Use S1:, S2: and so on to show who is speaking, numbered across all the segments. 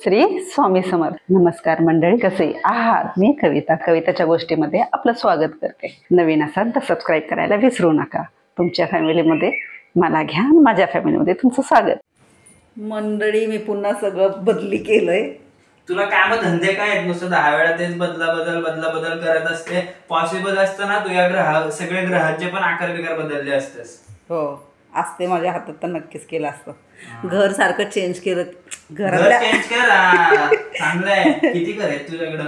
S1: श्री स्वामी समर्थ. नमस्कार मंडळी, कसे आहात? मी कविताच्या गोष्टीमध्ये आपलं स्वागत करते. नवीन असाल तर सबस्क्राईब करायला विसरू नका. तुमच्या फॅमिलीमध्ये मला घ्या, माझ्या फॅमिलीमध्ये तुमचं स्वागत. मंडळी, मी पुन्हा सगळं बदली केलंय.
S2: तुला काम धंदे काय आहेत? नुसतं 10 वेळा तेच बदल करत असते. पॉसिबल असतं ना तुझ्या सगळे ग्रहांचे पण आकार बिकार बदलले असतेस.
S1: हो असते, माझ्या हातात तर नक्कीच केलं असतं. घर सारखं चेंज केलं.
S2: चेंज करा, चांगलंय. किती घर आहेत तुझ्याकडं?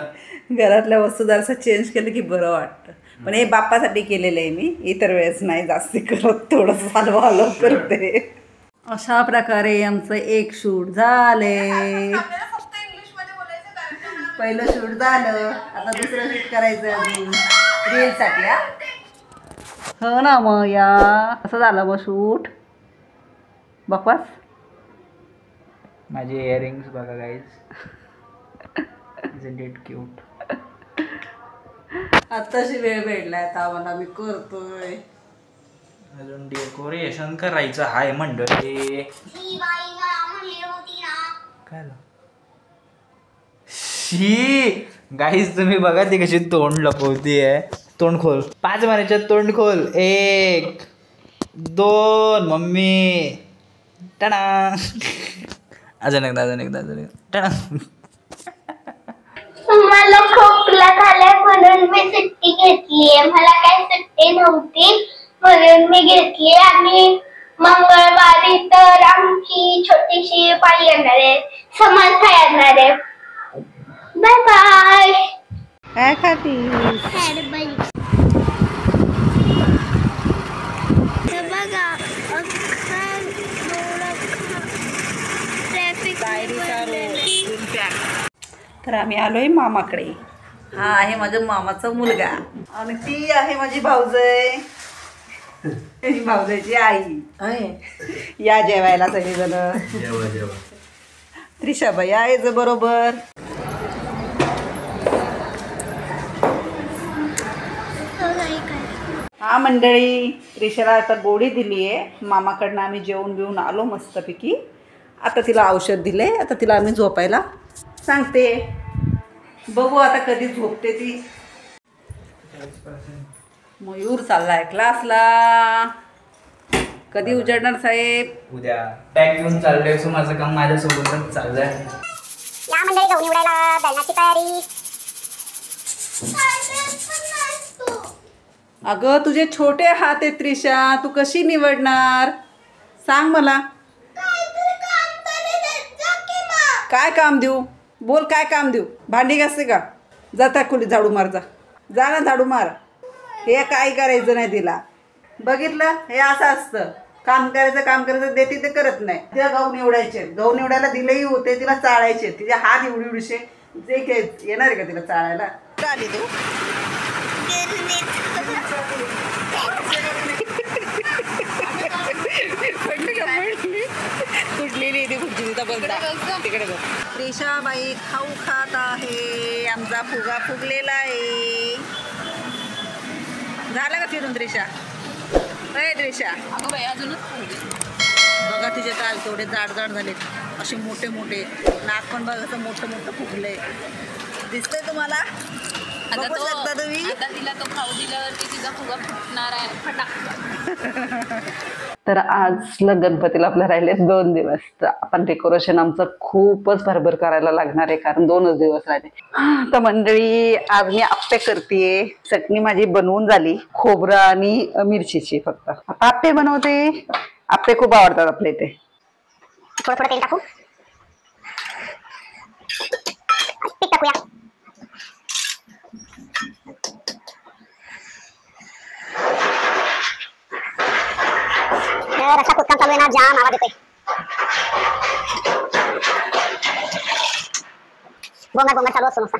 S1: घरातल्या वस्तू जरासं चेंज केलं की बरं वाटतं. पण हे बाप्पासाठी केलेलं आहे मी, इतर वेळेस नाही जास्ती करत, थोडंसं हलवा करते. अशा प्रकारे आमचं एक शूट झाले. पहिलं शूट झालं, आता दुसरं शूट करायचं अजून रीलसाठी. हो ना, मग या असं झालं मग शूट. बाप्पास
S2: माझे इयरिंग्स बघा गाईज, इज इट क्यूट.
S1: आताशी वेळ भेटलाय आता आम्हाला, मी करतोय.
S2: अजून डेकोरेशन करायचं हाय मंडळी. काय शी गाईज, तुम्ही बघा ती कशी तोंड लपवतीये. तोंड खोल, 5 मारायच्या. तोंड खोल. 1 2 मम्मी. टाणा. अजून एकदा टाणा.
S3: मला खोकला झालाय म्हणून मी सुट्टी घेतलीये. मला काय सुट्टी नव्हती म्हणून मी घेतली. आणि मंगळवारी तर आमची छोटीशी पाळी येणार आहे, समर्थ येणार आहे. Bye bye.
S1: काय खाती? तर आम्ही आलोय मामाकडे. हा आहे माझ्या मामाचा मुलगा आणि ती आहे माझी भाऊजय, भाऊजाईची आई. या जेवायला सगळेजण. त्रिशाबाई आहे बरोबर. हा मंडळी, त्रिशाला आता गोळी दिली आहे मामाकडनं. आम्ही जेवून बिवून आलो मस्तपैकी. आता तिला औषध दिले, आता तिला आम्ही झोपायला सांगते. बघू आता कधी झोपते ती. मयूर चाललाय क्लासला. कधी उजाडणार साहेब?
S2: उद्या बॅग घेऊन चाललोय. सो माझं काम माझ्यासोबतच चाललंय.
S3: या मंडळी, गहू निवडायला दळणाची तयारी.
S1: अगं तुझे छोटे हात आहेत त्रिशा, तू कशी निवडणार सांग मला. काय काम देऊ? बोल, काय काम देऊ? भांडी घासते का? जाता कुली झाडू मार. जा ना झाडू मार. हे काय करायचं नाही तिला. बघितलं, हे असं असतं. काम करायचं देते ते करत नाही. तिला गहू निवडायचे, गहू निवडायला दिलेही होते, तिला चाळायचे. तिचे हात एवढीशे जे काय येणार आहे का तिला चाळायला? आली तू तुटलेली ती खुर्ची तिथं बंदा तिकडे बघ. त्रिशाबाई खाऊ खात आहे. आमचा फुगा फुगलेला आहे. झाला का फिरून त्रिशा? अय त्रिशा, बघा तिचे काल थोडे जाड झाले, असे मोठे मोठे. नाक पण बघा मोठं फुगले. दिसतंय तुम्हाला? आता तिला तो खाऊ दिल्यावरती तिचा फुगा फुटणार आहे फटाक. तर आज गणपतीला आपल्या राहिले 2 दिवस. तर आपण डेकोरेशन आमचं खूपच भरभर करायला लागणार आहे, कारण 2च दिवस राहिले. तर मंडळी, आज मी आप्पे करतेय. चटणी माझी बनवून झाली, खोबरं आणि मिरचीची. फक्त आता आप्पे बनवते. आप्पे खूप आवडतात आपल्या इथे.
S3: थोडं तेल टाकू. पीठ टाकूया. रस्ता खोदकाम चालू आहे ना, जाम आवाज येतोय. गोंगाट चालू असतो नुसता.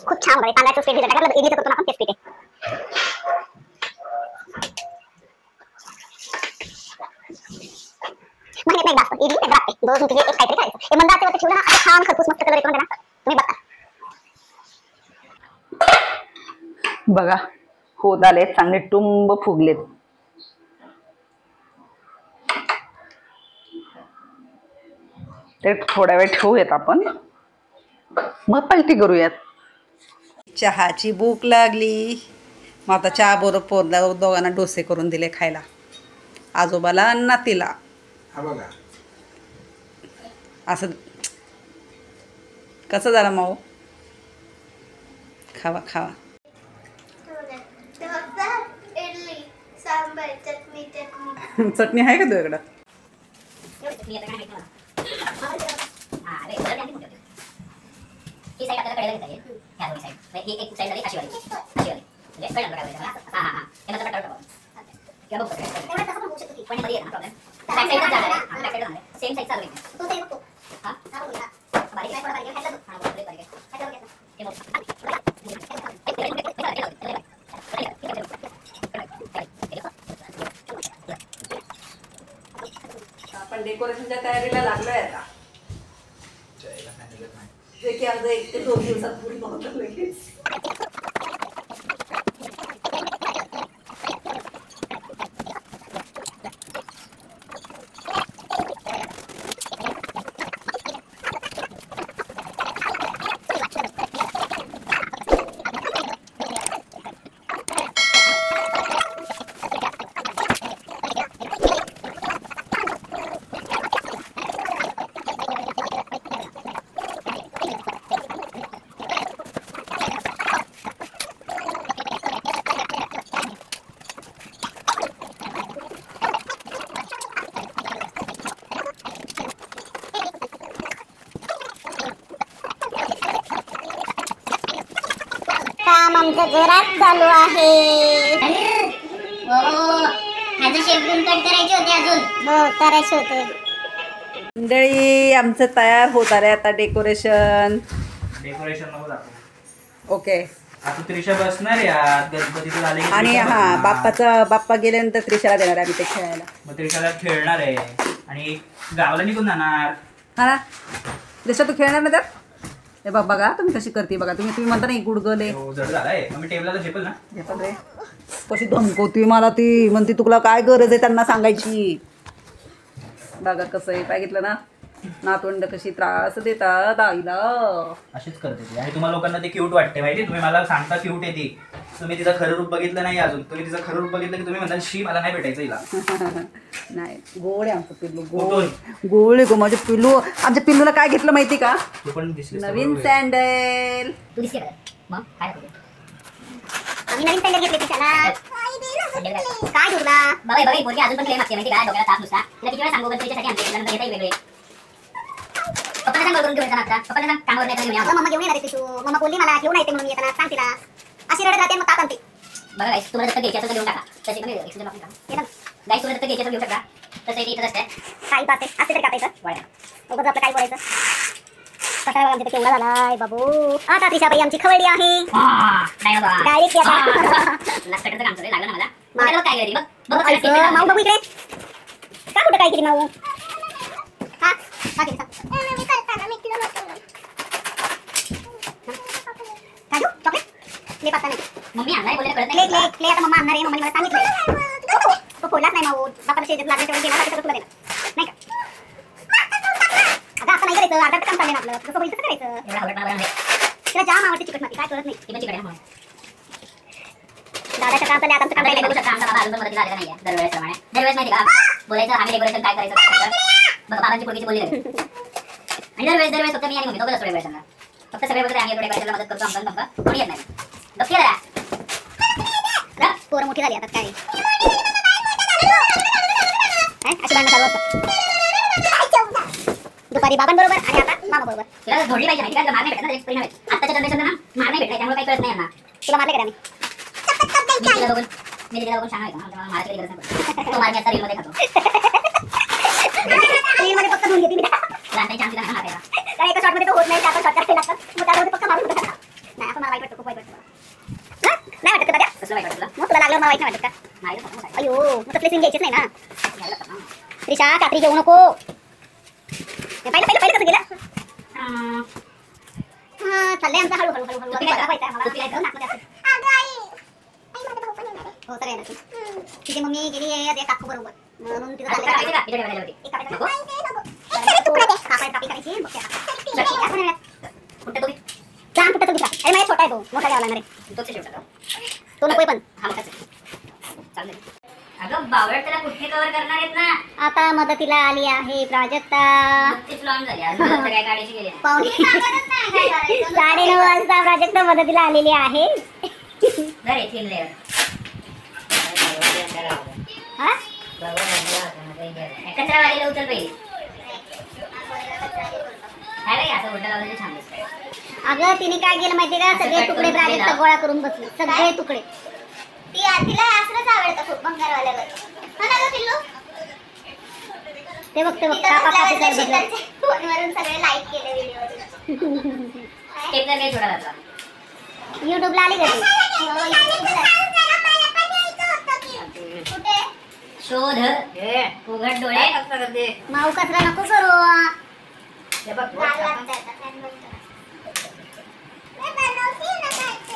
S3: खूप छान होतं. तांदळाचं पीठ भिजत टाकलं, इडलीचं करतो ना आपण, तेच पीठ आहे. महिन्यात एकदा असतं इडली, एकदा आप्पे. 2 तुझे एक काहीतरी करायचं. हे मंद आचेवरती ठेवलं ना, असं छान खरपूस मस्त कलर येतो ना, तुम्ही बघा.
S1: बघा होत आले, चांगले टुंब फुगलेत. ते थोड्या वेळ ठेवूयात आपण, मग पलटी करूयात. चहाची भूक लागली, मग आता चहा बरोबर पोरला दोघांना डोसे करून दिले खायला, आजोबाला आणि नातीला. असं कसं झालं माऊ? खावा खावा.
S3: इडली सांबार चटणी
S1: चटणी आहे का तुझ्याकडं? आपण डेकोरेशनच्या तयारीला लागलोय आता, जे की आज 1 ते 2 दिवसात पूर्ण होतं लगेच.
S3: काम आमचं जोरात चालू आहे. माझं शेवटून कट करायचे होते अजून. हो करायचे होते.
S1: मंडळी आमचं तयार होत आहे आता डेकोरेशन.
S2: नको दाखवू.
S1: ओके.
S2: आता त्रिशा बसणार यार गणपतीचं झाले की
S1: आणि
S2: त्रिशा
S1: हा
S2: बसणार.
S1: बाप्पा गेल्यानंतर त्रिशाला देणार आहे आम्ही ते खेळायला.
S2: मग त्रिशाला खेळणार आहे आणि गावाला निघून जाणार.
S1: हा ना त्रिशा तू खेळणार ना तर? हे बघा तुम्ही कशी करते बघा. तुम्ही म्हणता ना गुडगले
S2: हो, जड झालाय. मग मी टेबलाला झेपल ना.
S1: रे कशी धमकवती मला ती. म्हणते तुला काय गरज आहे त्यांना सांगायची. बघा कसं आहे पाहिलं ना, नातवंड कशी त्रास देतात आईला.
S2: अशीच करते ती आणि तुम्हाला लोकांना ते क्यूट वाटते माहिती. तुम्ही मला सांगता क्यूट आहे ती, तुम्ही तिचं खरं रूप बघितलं नाही अजून. तुम्ही तिचं खरं रूप बघितलं की तुम्ही म्हणता शी मला नाही भेटायचं हिला.
S1: नाही गोड आहे आमचं पिल्लू. गोड आहे गो माझं पिल्लू. आमच्या पिल्लूला काय घेतलं माहिती का?
S2: तू पण दिसली
S1: नवीन सँडल.
S4: तू दिसते का मग काय करू?
S3: आम्ही नवीन सँडल घेतले त्याला. काय तुला
S4: बघा बघा पोरगी अजून पण क्लेम असते माहिती का? डोक्याला ताप नुसता. तिला किती वेळा सांगू गणपतीसाठी आमच्या त्यानंतर येता वेगळे. पप्पाला सांग करून घेऊन येताना आता. पप्पाला सांग कामावर नाही घेऊन या.
S3: मम्मा घेऊन येणार आहे तू. मम्मा बोलली मला घेऊन येते म्हणून येताना सांग तिला. अशी रडत राहते मग ताप आणते.
S4: बघा गाईस तुम्हाला दत्तक घ्यायची असेल तर घेऊन टाका. तशी पण एक्सचेंज ऑफर करा. गाईस तुम्हाला दत्तक घ्यायची असेल घेऊ शकता. तसं इथं असते
S3: काही बात आहे असते तरी कापायचं.
S4: वाढा.
S3: उगाच आपलं काय बोलायचं. कसा बघा आमच्या केवढा झालाय बाबू. आता त्रिशाबाई आमची खवळली आहे.
S4: नाही बाबा.
S3: डायरेक्ट आता
S4: कटरचं काम चालू लागलं ना मला. मग काय करी बघ
S3: माऊ बघू इकडे. का कुठं काय केली माऊ? हा का केली सांग. मी करताना मी तिला काजू चॉकलेट ले पाता नाही.
S4: मम्मी आणलाय बोलायला कळत
S3: ले
S4: नाही.
S3: ले ले आता मम्मा आणणार आहे. मम्मीने मला सांगितलं. तो फोडलाच नाही माऊ. बापाला शेजात लागले तेवढं गेला बाकी सगळं तुला देणार नाही का? अगं असं नाही करायचं. अर्धा काम चाललंय आपलं. कसं होईल तसं करायचं.
S4: एवढा हवट मला
S3: तिला जाम आवडते चिकट माती. काय कळत नाही.
S4: ती पण चिकट आहे म्हणून.
S3: दादाच्या काम चाललंय. आता आमचं काम
S4: आपल्याला
S3: राहिलं.
S4: बघू शकता आमचा बाबा अजून पण मदतीला आलेला नाहीये दरवेळेस प्रमाणे. दरवेळेस माहिती का बोलायचं आम्ही डेकोरेशन काय करायचं बघा बाबांची पोरगीची बोलली नाही. आणि दरवेळेस फक्त मी आणि मम्मी दोघंच असतो डेकोरेशनला. फक्त सगळे बघते आम्ही डेकोरेशनला मदत करतो. आमचा कोणी येत नाही. गप्प केलं जरा.
S3: पोरं मोठी झाली आता काय अशी भांडणं चालू असतात. दुपारी बाबांबरोबर आणि आता मामा बरोबर.
S4: तिला जोडली पाहिजे माहिती का? मार नाही भेटत ना. परिणाम आहे आताच्या जनरेशनला ना मार नाही भेटत त्यामुळे काही कळत नाही यांना.
S3: तुला मारले का आम्ही?
S4: मी तिला बघून सांगायचं मला मारायची गरज नाही. तो मार मी आता रीलमध्ये खातो.
S3: रीलमध्ये फक्त धुवून घेते मी.
S4: लहानपणी चान्स दिला नाही मारायला.
S3: कारण एका शॉटमध्ये तो होत नाही. त्या शॉट करायला लागतात. मग त्यामध्ये फक्त मारून टाकतात. नाही असं मला वाईट वाटतं. खूप वाईट वाटतं. नाही वाटत का दादा?
S4: कसलं वाईट वाटलं
S3: मग तुला लागलं मला वाईट नाही वाटत का?
S4: नाही
S3: अयो मग तसले सीन घ्यायचेच नाही ना. त्रिशा कात्री घेऊ नको. पहिलं पहिलं पहिलं कसं गेलं? चाललंय आमचं हळूहळू हळूहळू. हो तर येणार तिची मम्मी गेली आहे काकू बरोबर म्हणून तिचं चाललंय.
S4: कापायचं का? इथे ठेवायला होती.
S3: एक कापायचा. एक तुकडा दे. कापायचा
S4: कापी करायची फुटतो बी छान फुटतो बी अरे माझा छोटा आहे तो मोठा द्यावा लागणार आहे तोच शेवटा तो नकोय पण हा मोठाच चालेल अगं बावळट त्याला कुठे कव्हर करणार आहेत ना आता मदतीला आली आहे प्राजक्ता नुकतीच लॉन्च झाली अजून काय काढायची गेली पाहुणे 9:30 वाजता प्राजक्ता मदतीला आलेली आहे घरे थिनले हा कचरा वालीला उचल पाहिजे काय असं उलटा लावलं छान दिसतंय अगं तिने काय केलं माहितीये का सगळे तुकडे प्राजक्ता गोळा करून बसले सगळे तुकडे तिला असंच आवडतं खूप भंगारवाल्यावर हो ना गं पिल्लू ते बघ फोनवरून सगळे लाईक केले व्हिडिओ टेपला काही थोडा जाता युट्यूबला आली का कुठे शोध उघड डोळे माऊ कचरा नको करू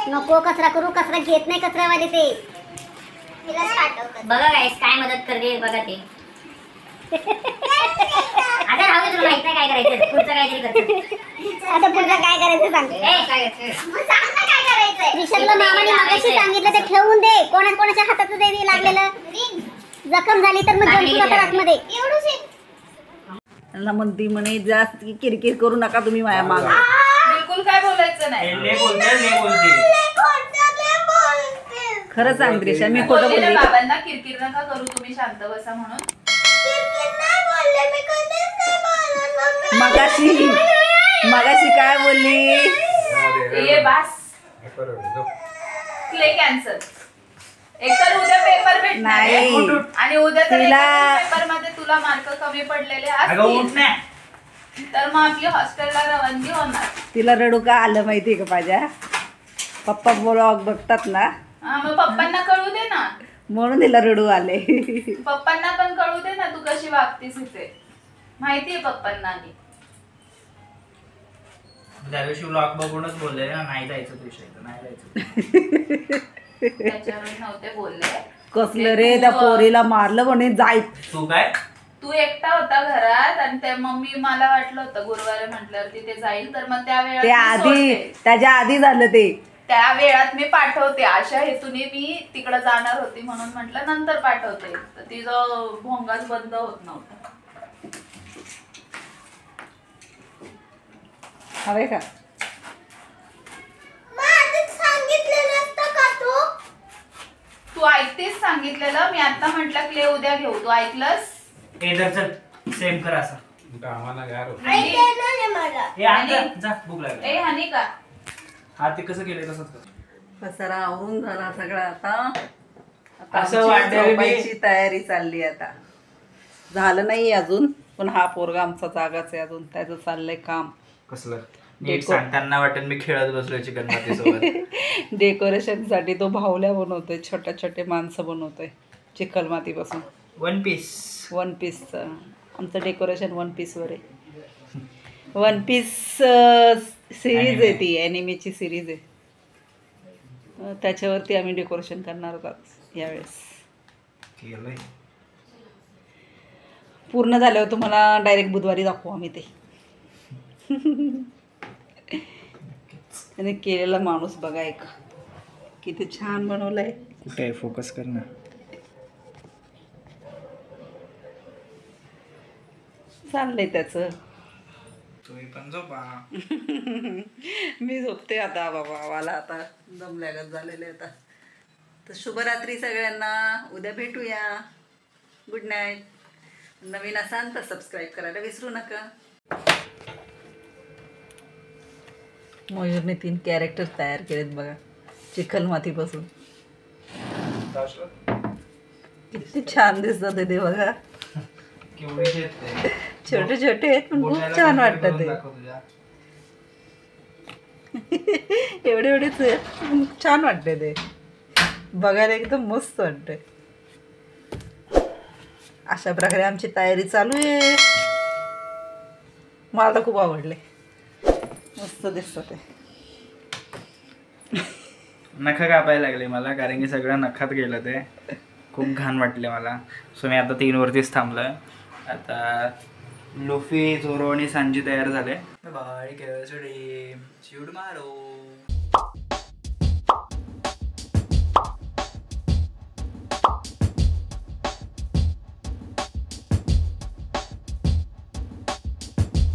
S4: नको कचरा करू कचरा घेत नाही कचरावाले ते बघा काय मदत करते बघा ते आता राहू दे तुला माहित नाही काय करायचं पुढचं काहीतरी करतो आता पुढचं काय करायचं सांग विशालला मामाने मगाशी सांगितलं ते ठेवून दे कोणाच्या हातात दे लागलेलं जखम झाली तर मग जंतू जातात आतमध्ये
S1: त्यांना म्हणती म्हणे जास्त किरकिर करू नका तुम्ही माझ्या मागे
S5: बिलकुल काय बोलायचं नाही
S1: खरं सांग त्रिशा मी खोटं
S5: बोलले
S1: बोलले
S5: बाबांना किरकिर नका करू तुम्ही शांत बसा म्हणून
S1: मगाशी काय बोलली
S5: ये बास क्ले कॅन्सर एकतर उद्या पेपर भेटणार
S1: नाही.
S5: आहे. आणि उद्या तर
S1: तिला-
S5: पेपर मध्ये तुला मार्क कमी पडलेले असतील तर मग आपली हॉस्टेलला रवानगी होणार
S1: तिला रडू का आलं माहितीये का माझ्या पप्पा ब्लॉग बघतात ना
S5: हा मग पप्पांना कळू दे ना
S1: म्हणून तिला रडू आले
S5: पप्पांना पण कळू दे ना तू कशी वागतीस इथे माहितीये पप्पांना आणि
S2: त्या दिवशी व्लॉग बघूनच बोलले ना नाही जायचं तुझ्या नाही जायचं
S5: त्याच्यावर नव्हते बोलले
S1: कसलं रे त्या पोरीला मारलं म्हणे जाय
S2: तू काय
S5: तू एकटा होता घरात आणि ते मम्मी मला वाटलं होतं गुरुवारी म्हटल्यावरती ते जाईल तर मग त्या
S1: ते
S5: वेळात मी
S1: आधी
S5: सोडते.
S1: त्याच्या आधी झालं ते
S5: त्या वेळात मी पाठवते अशा हेतूने मी तिकडे जाणार होती म्हणून म्हटलं नंतर पाठवते तर तिचं भोंगाच बंद होत नव्हता
S1: हवे का
S5: तू ऐकतेस सांगितलेलं मी आता म्हटलं क्ले उद्या घेऊ तू ऐकलंस
S2: इधर चल सेम कर असं
S5: आणि-
S2: ए आता जा भूक लागली
S5: ए हानी का
S2: हा ते कसं केलंय तसंच कर
S1: पसारा आवरून झाला सगळा आता
S2: असं
S1: आमची
S2: वाटतंय मी-
S1: झोपायची तयारी चालली आता झालं नाही अजून पण हा पोरगा आमचा जागाच आहे अजून त्याचं चाललंय काम
S2: कसलं नीट सांगताना वाटत मी खेळत बसलोय चिकन माती सोबत
S1: डेकोरेशन साठी तो भावल्या बनवतोय छोटे छोटे माणसं बनवतोय चिखल मातीपासून
S2: वन पीस
S1: वन पीसचं आमचं डेकोरेशन वन पीसवर आहे वन पीस सिरीज आहे ती ॲनिमेची सिरीज आहे त्याच्यावरती आम्ही डेकोरेशन करणार आहोत यावेळेस
S2: केलंय
S1: पूर्ण झाल्यावर तुम्हाला डायरेक्ट बुधवारी दाखवू आम्ही ते त्याने केलेला माणूस बघा एक किती छान बनवलंय
S2: कुठे फोकस कर ना
S1: चाललंय त्याचं
S2: तुम्ही पण झोपा
S1: मी झोपते आता बाबा मला आता दमल्यागत झालेले आता तर शुभरात्री सगळ्यांना उद्या भेटूया गुड नाईट नवीन असाल तर सबस्क्राईब करायला विसरू नका मयूरने 3 कॅरेक्टर तयार केलेत बघा चिखल मातीपासून किती छान दिसतात ते बघा
S2: केवढे
S1: छोटे छोटे आहेत पण खूप छान वाटतात ते एवढे एवढेच आहेत पण छान वाटते ते बघायला एकदम मस्त वाटते अशा प्रकारे आमची तयारी चालू आहे मला तर खूप आवडले मस्त दिसतं ते
S2: नखं कापायला लागले मला कारण की सगळं नखात गेलं ते खूप घाण वाटले मला सो मी आता 3 वरतीच थांबलोय आता लुफी, झोरो आणि सांजी तयार झाले. बाय, केळसुडी, शिवड मारो.